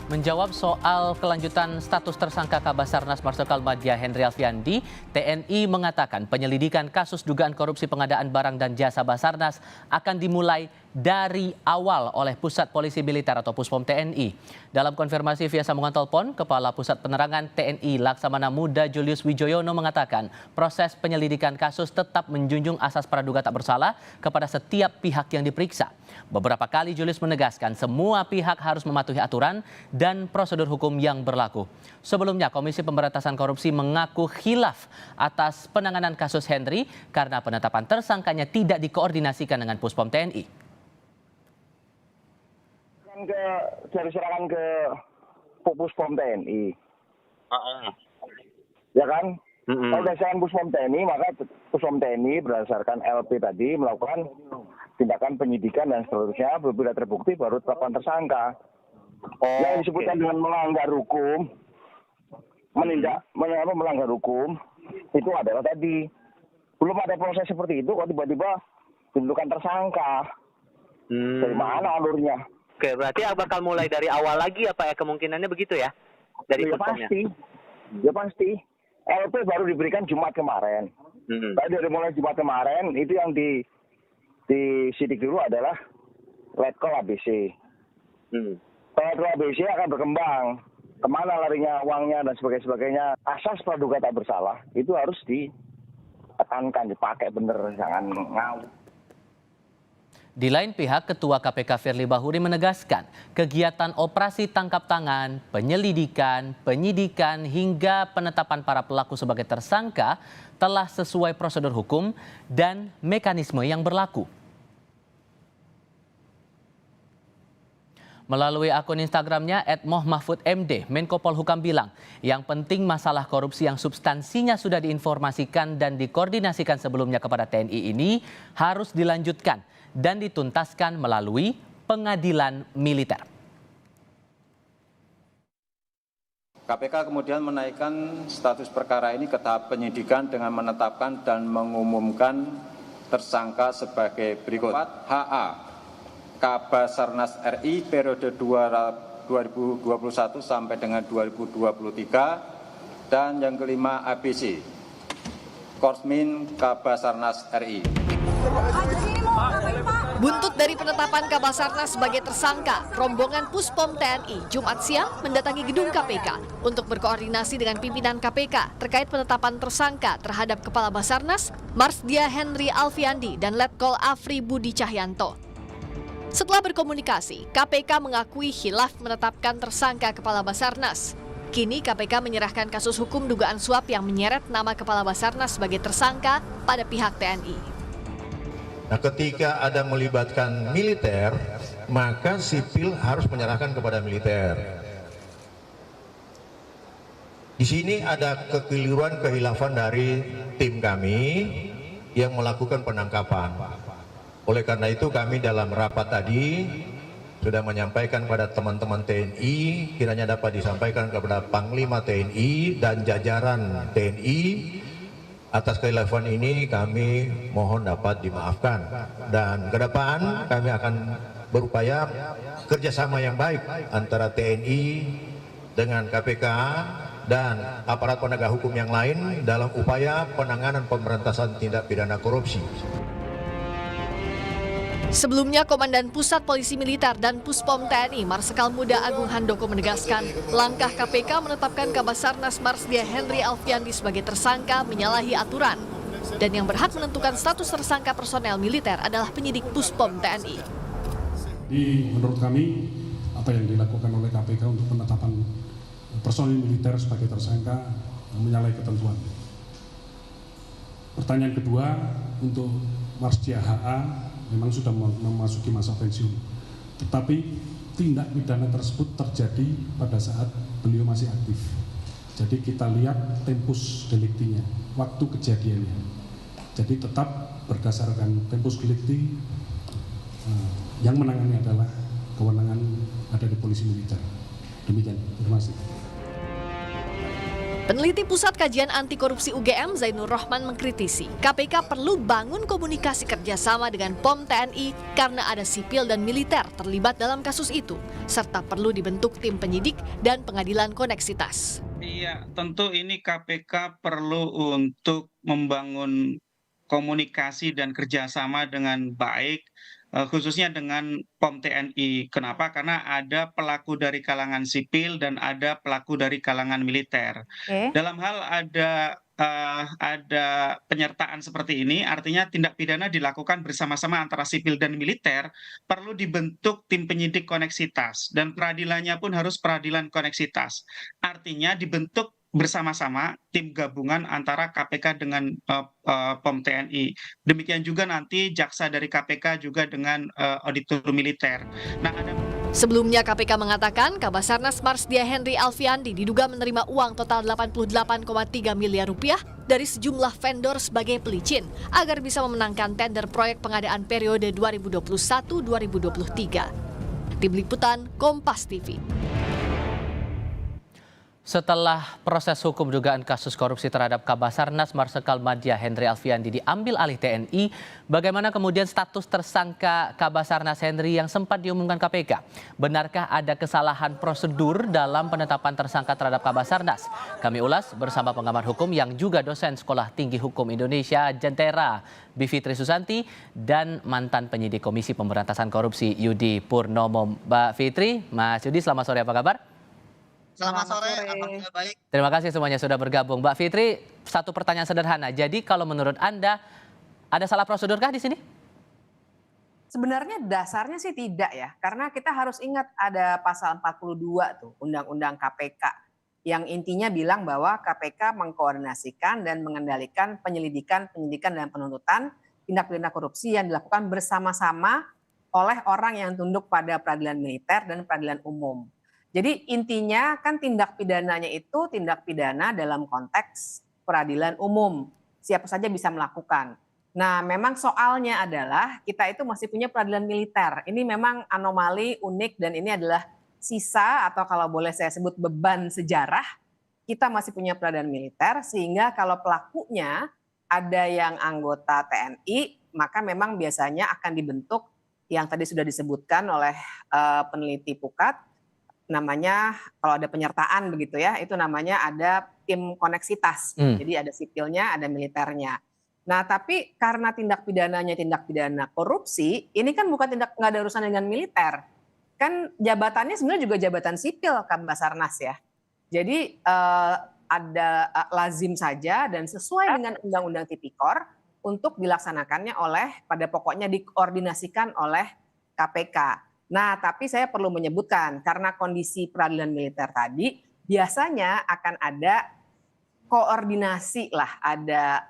Menjawab soal kelanjutan status tersangka Kabasarnas Marsikal Madya Henry Alfiandi, TNI mengatakan penyelidikan kasus dugaan korupsi pengadaan barang dan jasa Basarnas akan dimulai dari awal oleh Pusat Polisi Militer atau Puspom TNI. Dalam konfirmasi via sambungan telepon, Kepala Pusat Penerangan TNI Laksamana Muda Julius Wijoyono mengatakan proses penyelidikan kasus tetap menjunjung asas praduga tak bersalah kepada setiap pihak yang diperiksa. Beberapa kali Julius menegaskan semua pihak harus mematuhi aturan dan prosedur hukum yang berlaku. Sebelumnya, Komisi Pemberantasan Korupsi mengaku khilaf atas penanganan kasus Henry karena penetapan tersangkanya tidak dikoordinasikan dengan Puspom TNI. Dari serangan ke Puspom TNI, ya kan? Kalau dari serangan Puspom TNI, maka Puspom TNI berdasarkan LP tadi melakukan tindakan penyidikan dan seterusnya, bila terbukti baru tetapkan tersangka. Yang disebutkan dengan melanggar hukum, melanggar hukum, itu adalah tadi belum ada proses seperti itu, kok tiba-tiba ditentukan tersangka. Dari mana alurnya? Oke, berarti bakal mulai dari awal lagi apa ya, kemungkinannya begitu ya? Dari Puspomnya? Ya pasti. LP baru diberikan Jumat kemarin. Tadi dari mulai Jumat kemarin, itu yang disidik dulu adalah Letkol ABC. Letkol ABC akan berkembang. Kemana larinya uangnya dan sebagainya. Asas praduga tak bersalah, itu harus ditekankan, dipakai bener, jangan ngawur. Di lain pihak, Ketua KPK Firly Bahuri menegaskan kegiatan operasi tangkap tangan, penyelidikan, penyidikan hingga penetapan para pelaku sebagai tersangka telah sesuai prosedur hukum dan mekanisme yang berlaku. Melalui akun Instagramnya @mohmahfudmd, Menko Polhukam bilang, yang penting masalah korupsi yang substansinya sudah diinformasikan dan dikoordinasikan sebelumnya kepada TNI ini harus dilanjutkan dan dituntaskan melalui pengadilan militer. KPK kemudian menaikkan status perkara ini ke tahap penyidikan dengan menetapkan dan mengumumkan tersangka sebagai berikut. HA, Kabasarnas RI periode 2021 sampai dengan 2023, dan yang kelima ABC, Korsmin Kabasarnas RI. Buntut dari penetapan Kabasarnas sebagai tersangka, rombongan Puspom TNI Jumat siang mendatangi gedung KPK untuk berkoordinasi dengan pimpinan KPK terkait penetapan tersangka terhadap Kepala Basarnas Marsdia Henry Alfiandi dan Letkol Afri Budi Cahyanto. Setelah berkomunikasi, KPK mengakui khilaf menetapkan tersangka Kepala Basarnas. Kini KPK menyerahkan kasus hukum dugaan suap yang menyeret nama Kepala Basarnas sebagai tersangka pada pihak TNI. Nah, ketika ada melibatkan militer, maka sipil harus menyerahkan kepada militer. Di sini ada kekeliruan, kehilafan dari tim kami yang melakukan penangkapan. Oleh karena itu kami dalam rapat tadi sudah menyampaikan kepada teman-teman TNI, kiranya dapat disampaikan kepada Panglima TNI dan jajaran TNI. Atas kekhilafan ini kami mohon dapat dimaafkan, dan ke depan kami akan berupaya kerjasama yang baik antara TNI dengan KPK dan aparat penegak hukum yang lain dalam upaya penanganan pemberantasan tindak pidana korupsi. Sebelumnya, Komandan Pusat Polisi Militer dan Puspom TNI Marsikal Muda Agung Handoko menegaskan langkah KPK menetapkan Kabasarnas Marsdia Henry Alfiandi sebagai tersangka menyalahi aturan. Dan yang berhak menentukan status tersangka personel militer adalah penyidik Puspom TNI. Menurut kami, apa yang dilakukan oleh KPK untuk penetapan personel militer sebagai tersangka menyalahi ketentuan. Pertanyaan kedua, untuk Marsdia HA memang sudah memasuki masa pensiun, tetapi tindak pidana tersebut terjadi pada saat beliau masih aktif. Jadi kita lihat tempus deliktinya, waktu kejadiannya. Jadi tetap berdasarkan tempus delikti, yang menangani adalah kewenangan ada di polisi militer. Demikian, terima kasih. Peneliti Pusat Kajian Anti Korupsi UGM Zainur Rohman mengkritisi KPK perlu bangun komunikasi kerjasama dengan POM TNI karena ada sipil dan militer terlibat dalam kasus itu, serta perlu dibentuk tim penyidik dan pengadilan koneksitas. Iya, tentu ini KPK perlu untuk membangun komunikasi dan kerjasama dengan baik, khususnya dengan POM TNI. Kenapa? Karena ada pelaku dari kalangan sipil dan ada pelaku dari kalangan militer. Dalam hal ada penyertaan seperti ini, artinya tindak pidana dilakukan bersama-sama antara sipil dan militer, perlu dibentuk tim penyidik koneksitas, dan peradilannya pun harus peradilan koneksitas. Artinya dibentuk bersama-sama tim gabungan antara KPK dengan POM TNI. Demikian juga nanti jaksa dari KPK juga dengan auditor militer. Nah, Sebelumnya KPK mengatakan Kabasarnas Marsdia Henry Alfiandi diduga menerima uang total 88,3 miliar rupiah dari sejumlah vendor sebagai pelicin agar bisa memenangkan tender proyek pengadaan periode 2021-2023. Tim Liputan Kompas TV. Setelah proses hukum dugaan kasus korupsi terhadap Kabasarnas Marsikal Madya Henry Alfiandi diambil alih TNI, bagaimana kemudian status tersangka Kabasarnas Henry yang sempat diumumkan KPK? Benarkah ada kesalahan prosedur dalam penetapan tersangka terhadap Kabasarnas? Kami ulas bersama pengamat hukum yang juga dosen Sekolah Tinggi Hukum Indonesia Jentera, Bivitri Susanti, dan mantan penyidik Komisi Pemberantasan Korupsi Yudi Purnomo. Mbak Fitri, Mas Yudi, selamat sore, apa kabar? Selamat sore, alhamdulillah baik. Terima kasih semuanya sudah bergabung. Mbak Fitri, satu pertanyaan sederhana. Jadi kalau menurut Anda, ada salah prosedurkah di sini? Sebenarnya dasarnya sih tidak ya, karena kita harus ingat ada pasal 42 tuh, Undang-Undang KPK, yang intinya bilang bahwa KPK mengkoordinasikan dan mengendalikan penyelidikan, penyidikan, dan penuntutan tindak pidana korupsi yang dilakukan bersama-sama oleh orang yang tunduk pada peradilan militer dan peradilan umum. Jadi intinya kan tindak pidananya itu tindak pidana dalam konteks peradilan umum. Siapa saja bisa melakukan. Nah memang soalnya adalah kita itu masih punya peradilan militer. Ini memang anomali, unik, dan ini adalah sisa atau kalau boleh saya sebut beban sejarah. Kita masih punya peradilan militer sehingga kalau pelakunya ada yang anggota TNI, maka memang biasanya akan dibentuk yang tadi sudah disebutkan oleh peneliti Pukat, namanya kalau ada penyertaan begitu ya, itu namanya ada tim koneksitas. Jadi ada sipilnya, ada militernya. Nah tapi karena tindak pidananya tindak pidana korupsi, ini kan bukan nggak ada urusan dengan militer. Kan jabatannya sebenarnya juga jabatan sipil Kabasarnas ya. Jadi ada lazim saja dan sesuai dengan Undang-Undang Tipikor untuk dilaksanakannya pada pokoknya dikoordinasikan oleh KPK. Nah, tapi saya perlu menyebutkan karena kondisi peradilan militer tadi biasanya akan ada koordinasi lah, ada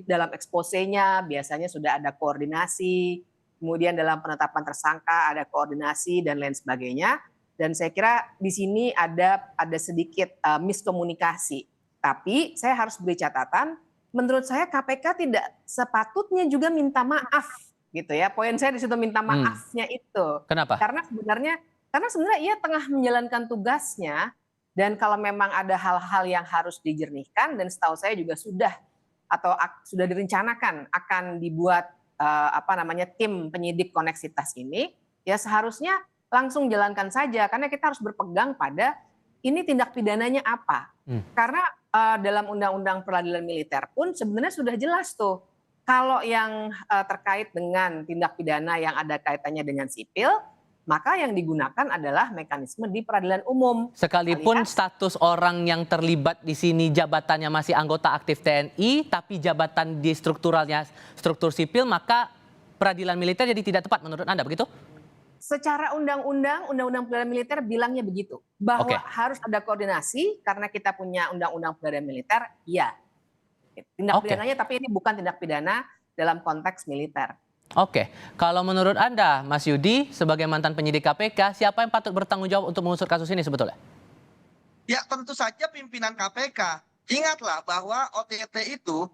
dalam eksposenya biasanya sudah ada koordinasi, kemudian dalam penetapan tersangka ada koordinasi dan lain sebagainya. Dan saya kira di sini ada sedikit miskomunikasi. Tapi saya harus beri catatan, menurut saya KPK tidak sepatutnya juga minta maaf. Gitu ya, poin saya di situ minta maafnya itu. Kenapa? Karena sebenarnya ia tengah menjalankan tugasnya dan kalau memang ada hal-hal yang harus dijernihkan dan setahu saya juga sudah direncanakan akan dibuat tim penyidik koneksitas ini, ya seharusnya langsung jalankan saja karena kita harus berpegang pada ini tindak pidananya apa. Karena dalam Undang-Undang Peradilan Militer pun sebenarnya sudah jelas tuh. Kalau yang terkait dengan tindak pidana yang ada kaitannya dengan sipil, maka yang digunakan adalah mekanisme di peradilan umum. Sekalipun status orang yang terlibat di sini jabatannya masih anggota aktif TNI, tapi jabatan di struktur sipil, maka peradilan militer jadi tidak tepat menurut Anda, begitu? Secara Undang-Undang Peradilan Militer bilangnya begitu, bahwa harus ada koordinasi karena kita punya Undang-Undang Peradilan Militer, iya. Tindak pidananya, tapi ini bukan tindak pidana dalam konteks militer. Oke, kalau menurut Anda, Mas Yudi, sebagai mantan penyidik KPK, siapa yang patut bertanggung jawab untuk mengusut kasus ini sebetulnya? Ya tentu saja pimpinan KPK. Ingatlah bahwa OTT itu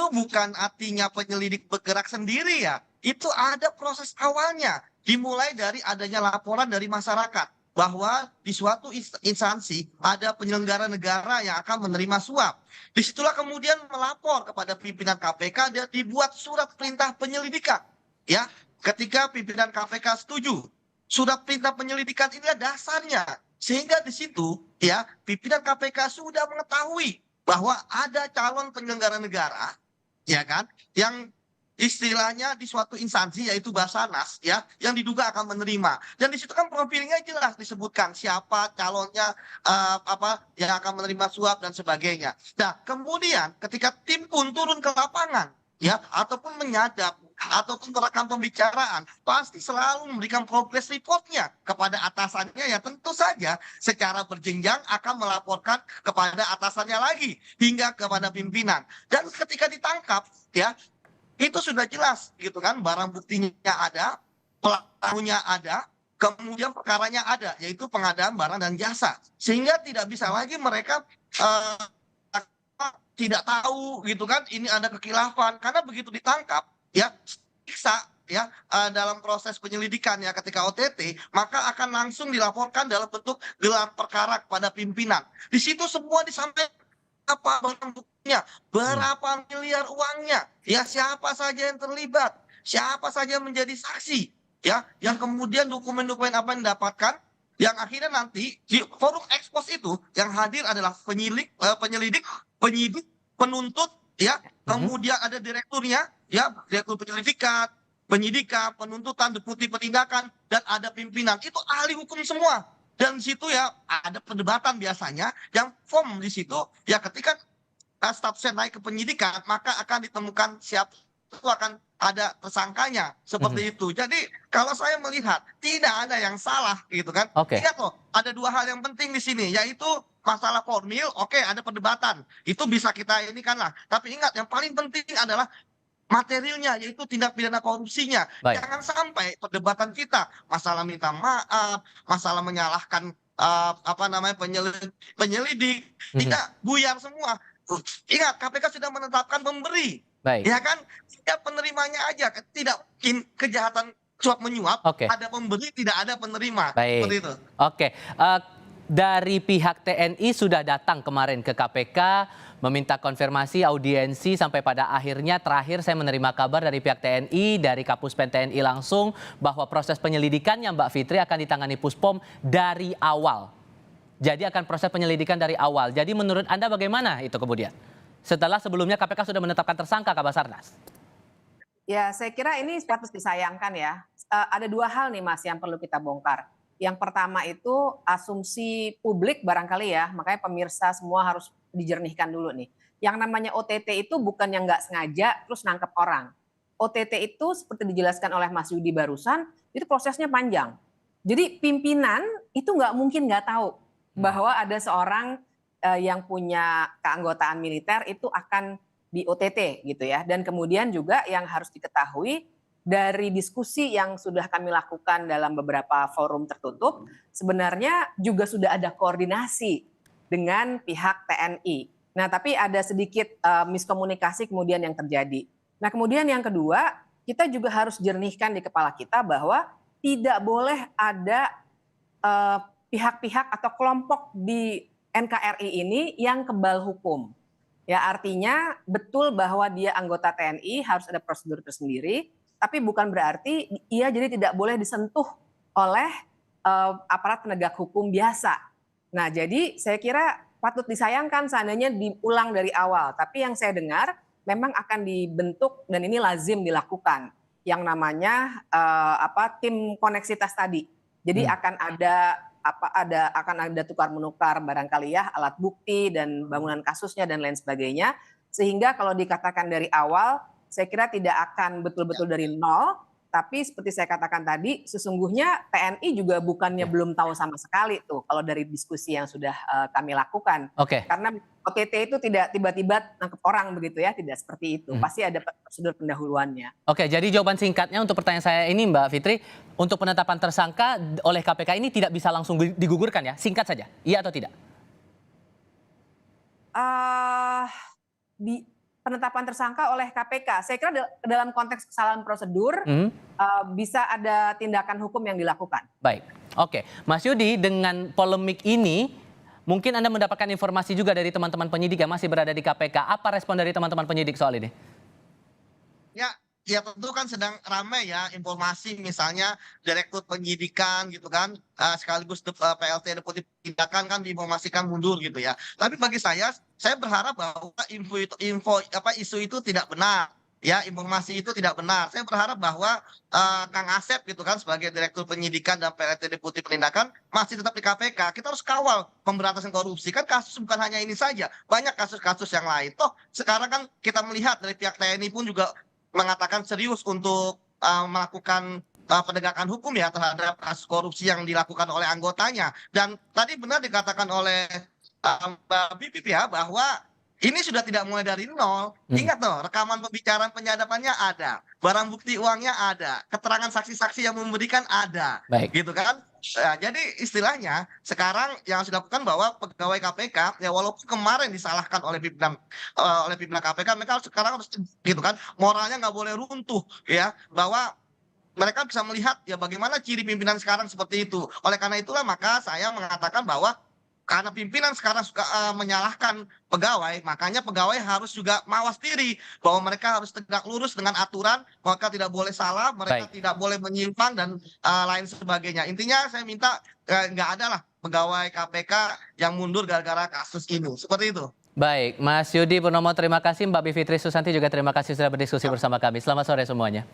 bukan artinya penyelidik bergerak sendiri ya. Itu ada proses awalnya, dimulai dari adanya laporan dari masyarakat. bahwa di suatu instansi ada penyelenggara negara yang akan menerima suap. Disitulah kemudian melapor kepada pimpinan KPK dan dibuat surat perintah penyelidikan. Ya, ketika pimpinan KPK setuju, surat perintah penyelidikan inilah dasarnya. Sehingga di situ ya pimpinan KPK sudah mengetahui bahwa ada calon penyelenggara negara, ya kan, yang istilahnya di suatu instansi yaitu Basarnas ya yang diduga akan menerima, dan di situ kan profilnya jelas disebutkan siapa calonnya, apa yang akan menerima suap dan sebagainya. Nah kemudian ketika tim pun turun ke lapangan ya ataupun menyadap ataupun merekam pembicaraan, pasti selalu memberikan progress reportnya kepada atasannya, ya tentu saja secara berjenjang akan melaporkan kepada atasannya lagi hingga kepada pimpinan. Dan ketika ditangkap ya itu sudah jelas gitu kan, barang buktinya ada, pelakunya ada, kemudian perkaranya ada, yaitu pengadaan barang dan jasa, sehingga tidak bisa lagi mereka tidak tahu gitu kan ini ada kekhilafan, karena begitu ditangkap ya siksa ya dalam proses penyelidikan ya ketika OTT, maka akan langsung dilaporkan dalam bentuk gelar perkara kepada pimpinan. Di situ semua disampaikan apa barang buktinya, berapa miliar uangnya, ya siapa saja yang terlibat, siapa saja yang menjadi saksi, ya yang kemudian dokumen-dokumen apa yang didapatkan, yang akhirnya nanti di forum ekspos itu yang hadir adalah penyelidik, penyidik, penuntut, ya kemudian ada direkturnya, ya direktur penyelidikan, penyidikan, penuntutan, deputi penindakan, dan ada pimpinan. Itu ahli hukum semua. Dan di situ ya ada perdebatan biasanya yang form di situ ya ketika statusnya naik ke penyidikan maka akan ditemukan siapa itu akan ada tersangkanya seperti itu. Jadi kalau saya melihat tidak ada yang salah gitu kan. Ingat loh, ada dua hal yang penting di sini, yaitu masalah formil, oke, ada perdebatan. Itu bisa kita ini kan lah. Tapi ingat yang paling penting adalah materialnya, yaitu tindak pidana korupsinya. Baik. Jangan sampai perdebatan kita masalah minta maaf, masalah menyalahkan apa namanya penyelidik, tidak buyar semua. Ingat, KPK sudah menetapkan pemberi. Baik. Ya kan, setiap penerimanya aja, tidak mungkin kejahatan suap menyuap, ada pemberi tidak ada penerima. Baik. Seperti itu. Oke. Dari pihak TNI sudah datang kemarin ke KPK meminta konfirmasi audiensi, sampai pada akhirnya terakhir saya menerima kabar dari pihak TNI, dari Kapuspen TNI langsung bahwa proses penyelidikannya Mbak Fitri akan ditangani Puspom dari awal. Jadi akan proses penyelidikan dari awal. Jadi menurut Anda bagaimana itu kemudian? Setelah sebelumnya KPK sudah menetapkan tersangka Kabasarnas. Ya, saya kira ini patut disayangkan ya. Ada dua hal nih Mas yang perlu kita bongkar. Yang pertama itu asumsi publik barangkali ya, makanya pemirsa semua harus dijernihkan dulu nih. Yang namanya OTT itu bukan yang nggak sengaja terus nangkep orang. OTT itu seperti dijelaskan oleh Mas Yudi barusan, itu prosesnya panjang. Jadi pimpinan itu nggak mungkin nggak tahu bahwa ada seorang yang punya keanggotaan militer itu akan di OTT gitu ya. Dan kemudian juga yang harus diketahui dari diskusi yang sudah kami lakukan dalam beberapa forum tertutup, sebenarnya juga sudah ada koordinasi dengan pihak TNI. Nah, tapi ada sedikit miskomunikasi kemudian yang terjadi. Nah, kemudian yang kedua, kita juga harus jernihkan di kepala kita bahwa tidak boleh ada pihak-pihak atau kelompok di NKRI ini yang kebal hukum. Ya, artinya betul bahwa dia anggota TNI harus ada prosedur tersendiri, tapi bukan berarti ia jadi tidak boleh disentuh oleh aparat penegak hukum biasa. Nah, jadi saya kira patut disayangkan seandainya diulang dari awal. Tapi yang saya dengar memang akan dibentuk dan ini lazim dilakukan yang namanya tim koneksitas tadi. Jadi akan ada tukar menukar barangkali ya alat bukti dan bangunan kasusnya dan lain sebagainya. Sehingga kalau dikatakan dari awal, saya kira tidak akan betul-betul dari nol, tapi seperti saya katakan tadi, sesungguhnya TNI juga bukannya belum tahu sama sekali tuh kalau dari diskusi yang sudah kami lakukan. Karena OTT itu tidak tiba-tiba nangkep orang begitu ya, tidak seperti itu. Pasti ada prosedur pendahuluannya. Oke, jadi jawaban singkatnya untuk pertanyaan saya ini Mbak Fitri, untuk penetapan tersangka oleh KPK ini tidak bisa langsung digugurkan ya? Singkat saja, iya atau tidak? penetapan tersangka oleh KPK. Saya kira dalam konteks kesalahan prosedur bisa ada tindakan hukum yang dilakukan. Baik, oke. Mas Yudi, dengan polemik ini, mungkin Anda mendapatkan informasi juga dari teman-teman penyidik yang masih berada di KPK. Apa respon dari teman-teman penyidik soal ini? Ya tentu kan sedang ramai ya informasi misalnya direktur penyidikan gitu kan sekaligus PLT Deputi Tindakan kan diinformasikan mundur gitu ya. Tapi bagi saya berharap bahwa isu itu tidak benar. Ya, informasi itu tidak benar. Saya berharap bahwa Kang Asep gitu kan sebagai Direktur Penyidikan dan PLT Deputi Penindakan masih tetap di KPK. Kita harus kawal pemberantasan korupsi. Kan kasus bukan hanya ini saja. Banyak kasus-kasus yang lain. Toh sekarang kan kita melihat dari pihak TNI pun juga mengatakan serius untuk melakukan penegakan hukum ya terhadap kasus korupsi yang dilakukan oleh anggotanya. Dan tadi benar dikatakan oleh Mbak Bipip ya bahwa ini sudah tidak mulai dari nol. Ingat loh, rekaman pembicaraan penyadapannya ada, barang bukti uangnya ada, keterangan saksi-saksi yang memberikan ada, gitu kan? Nah, jadi istilahnya sekarang yang harus dilakukan bahwa pegawai KPK ya walaupun kemarin disalahkan oleh pimpinan KPK, mereka sekarang harus gitu kan, moralnya nggak boleh runtuh ya, bahwa mereka bisa melihat ya bagaimana ciri pimpinan sekarang seperti itu. Oleh karena itulah maka saya mengatakan bahwa karena pimpinan sekarang suka menyalahkan pegawai, makanya pegawai harus juga mawas diri bahwa mereka harus tegak lurus dengan aturan, mereka tidak boleh salah, mereka tidak boleh menyimpang dan lain sebagainya. Intinya saya minta nggak ada lah pegawai KPK yang mundur gara-gara kasus ini, seperti itu. Baik, Mas Yudi Purnomo terima kasih, Mbak Bivitri Susanti juga terima kasih sudah berdiskusi bersama kami. Selamat sore semuanya.